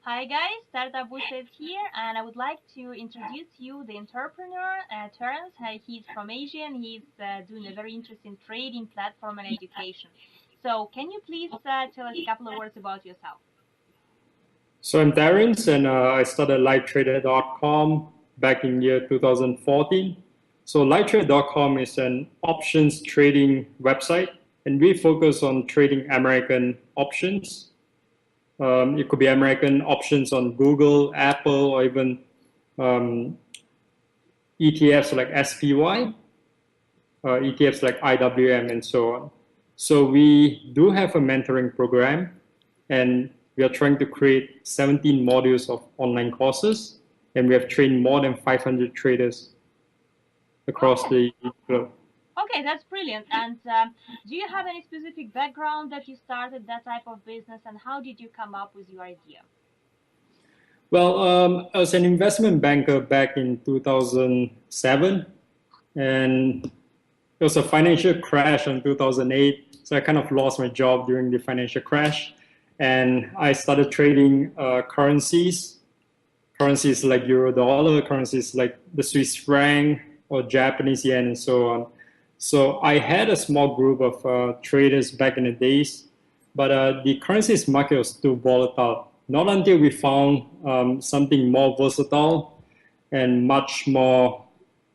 Hi guys, Startup Boosters here, and I would like to introduce you the entrepreneur, Terrence. He's from Asia and he's doing a very interesting trading platform and education. So, can you please tell us a couple of words about yourself? So I'm Terrence, and I started livetrader.com back in year 2014. So livetrader.com is an options trading website, and we focus on trading American options. It could be American options on Google, Apple, or even um, ETFs like SPY, ETFs like IWM, and so on. So we do have a mentoring program, and we are trying to create 17 modules of online courses, and we have trained more than 500 traders across the globe. Okay, that's brilliant. And do you have any specific background that you started that type of business, and how did you come up with your idea? Well, I was an investment banker back in 2007, and it was a financial crash in 2008. So I kind of lost my job during the financial crash, and I started trading currencies like euro dollar, currencies like the Swiss franc or Japanese yen, and so on. So I had a small group of traders back in the days, but the currencies market was too volatile. Not until we found something more versatile and much more,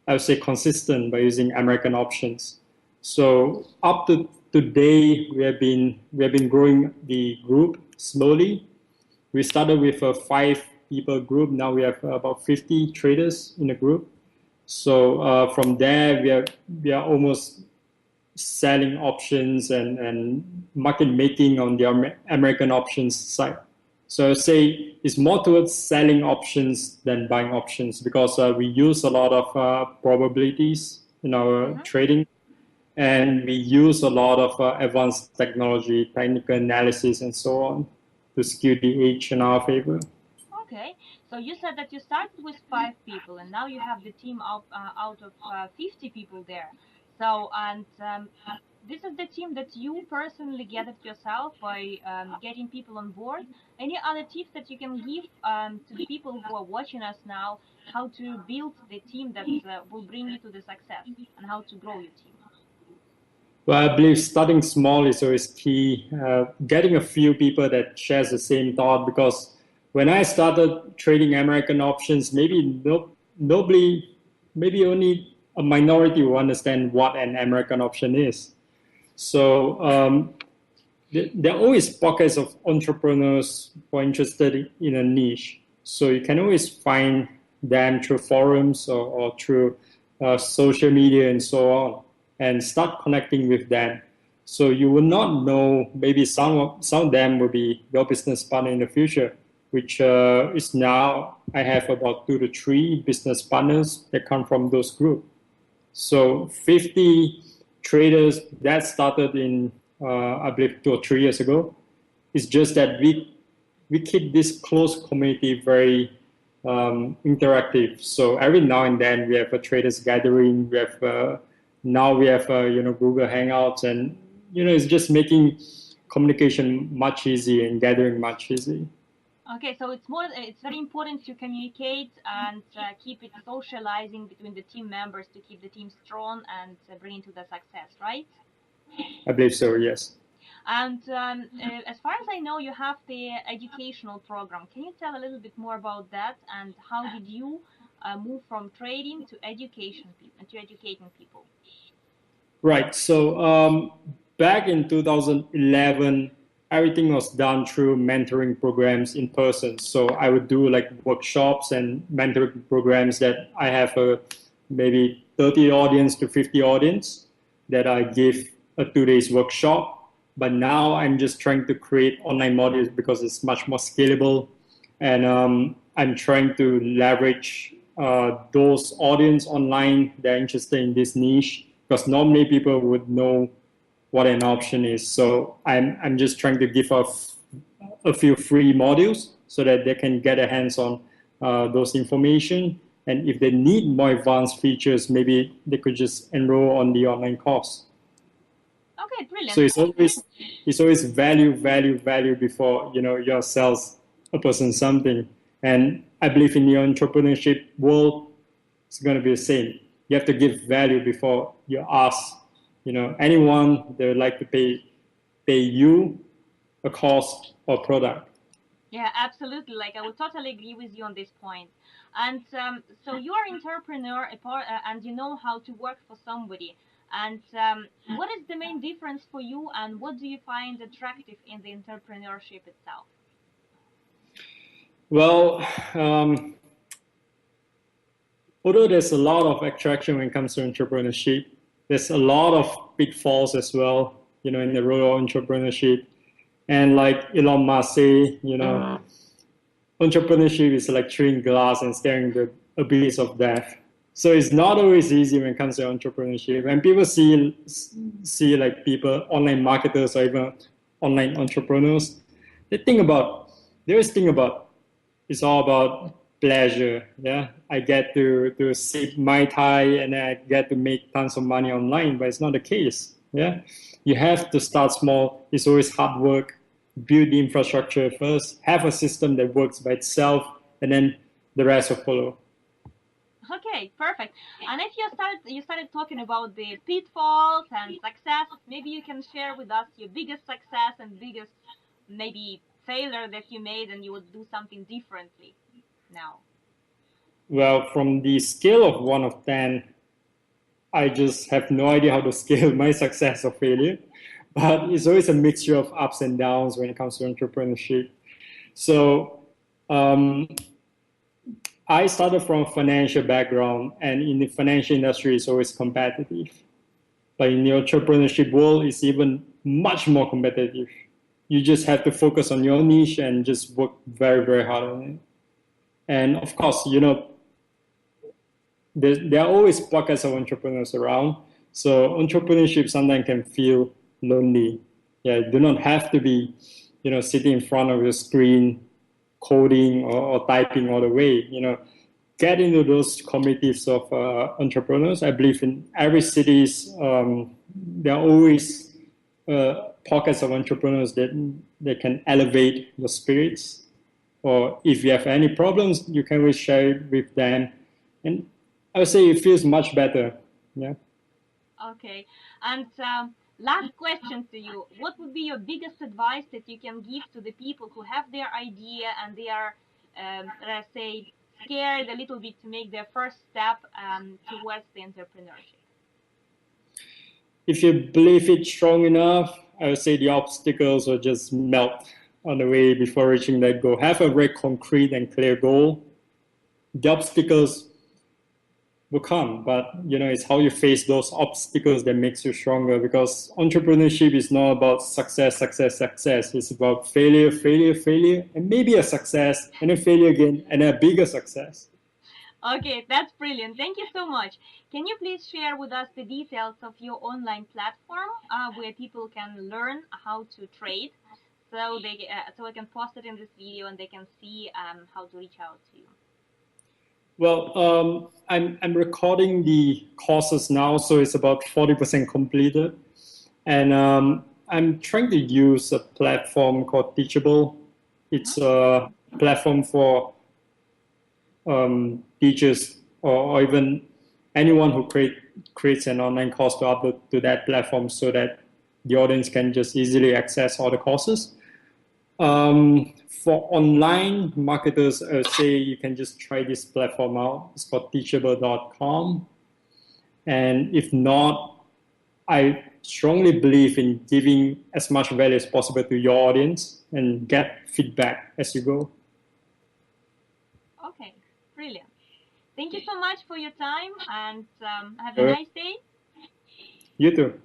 I would say, consistent by using American options. So up to today, we have been growing the group slowly. We started with a 5 people group. Now we have about 50 traders in the group. So from there, we are almost selling options and market making on the American options side. So I say it's more towards selling options than buying options because we use a lot of probabilities in our trading, and we use a lot of advanced technology, technical analysis, and so on to skew the edge in our favor. Okay, so you said that you started with 5 people, and now you have the team out of 50 people there. So, and this is the team that you personally gathered yourself by getting people on board. Any other tips that you can give to the people who are watching us now, how to build the team that will bring you to the success and how to grow your team? Well, I believe starting small is always key. Getting a few people that shares the same thought, because when I started trading American options, nobody, maybe only a minority will understand what an American option is. So there are always pockets of entrepreneurs who are interested in a niche. So you can always find them through forums or through social media and so on, and start connecting with them. So you will not know, maybe some of them will be your business partner in the future, which is now I have about 2 to 3 business partners that come from those groups. So 50 traders that started in I believe 2 or 3 years ago. It's just that we keep this close community very interactive. So every now and then we have a traders gathering. We have now we have Google Hangouts, and it's just making communication much easier and gathering much easier. Okay, so it's very important to communicate and keep it socializing between the team members to keep the team strong and bring it to the success, right? I believe so. Yes. And as far as I know, you have the educational program. Can you tell a little bit more about that and how did you move from trading to educating people? Right. So back in 2011, everything was done through mentoring programs in person. So I would do like workshops and mentoring programs that I have a maybe 30 audience to 50 audience that I give a 2 days workshop. But now I'm just trying to create online modules because it's much more scalable, and I'm trying to leverage those audience online that are interested in this niche, because normally people would know what an option is. So I'm just trying to give off a few free modules so that they can get a hands on those information. And if they need more advanced features, maybe they could just enroll on the online course. Okay, brilliant. So it's always value before your sales a person something. And I believe in the entrepreneurship world, it's going to be the same. You have to give value before you ask, anyone they would like to pay you a cost or product. Yeah, absolutely. Like I would totally agree with you on this point. And so you are entrepreneur, and you know how to work for somebody. And what is the main difference for you, and what do you find attractive in the entrepreneurship itself? Well, although there's a lot of attraction when it comes to entrepreneurship, there's a lot of pitfalls as well, in the road of entrepreneurship. And like Elon Musk say, entrepreneurship is like chewing glass and staring the abyss of death. So it's not always easy when it comes to entrepreneurship. When people see like people, online marketers or even online entrepreneurs, they always think about it's all about pleasure. Yeah, I get to sip Mai Tai and I get to make tons of money online, but it's not the case. Yeah, you have to start small. It's always hard work. Build the infrastructure first. Have a system that works by itself, and then the rest will follow. Okay, perfect. And if you started talking about the pitfalls and success, maybe you can share with us your biggest success and biggest maybe failure that you made, and you would do something differently now. Well, from the scale of 1 of 10, I just have no idea how to scale my success or failure. But it's always a mixture of ups and downs when it comes to entrepreneurship. So um, I started from a financial background, and in the financial industry, it's always competitive. But in the entrepreneurship world, it's even much more competitive. You just have to focus on your niche and just work very, very hard on it. And of course, there are always pockets of entrepreneurs around. So entrepreneurship sometimes can feel lonely. Yeah, you do not have to be, sitting in front of your screen, coding or typing all the way. Get into those communities of entrepreneurs. I believe in every cities, there are always pockets of entrepreneurs that can elevate your spirits. Or if you have any problems, you can always share it with them. And I would say it feels much better. Yeah. Okay. And last question to you. What would be your biggest advice that you can give to the people who have their idea and they are, let's say, scared a little bit to make their first step towards the entrepreneurship? If you believe it strong enough, I would say the obstacles will just melt on the way before reaching that goal. Have a very concrete and clear goal. The obstacles will come, but it's how you face those obstacles that makes you stronger, because entrepreneurship is not about success. It's about failure, and maybe a success, and then failure again, and a bigger success. Okay, that's brilliant. Thank you so much. Can you please share with us the details of your online platform where people can learn how to trade? So I can post it in this video and they can see how to reach out to you. Well, I'm recording the courses now, so it's about 40% completed, and I'm trying to use a platform called Teachable. It's a platform for teachers or even anyone who creates an online course to upload to that platform, so that the audience can just easily access all the courses. For online marketers, I would say you can just try this platform out. It's called teachable.com. And if not, I strongly believe in giving as much value as possible to your audience and get feedback as you go. Okay, brilliant. Thank you so much for your time and have a nice day. You too.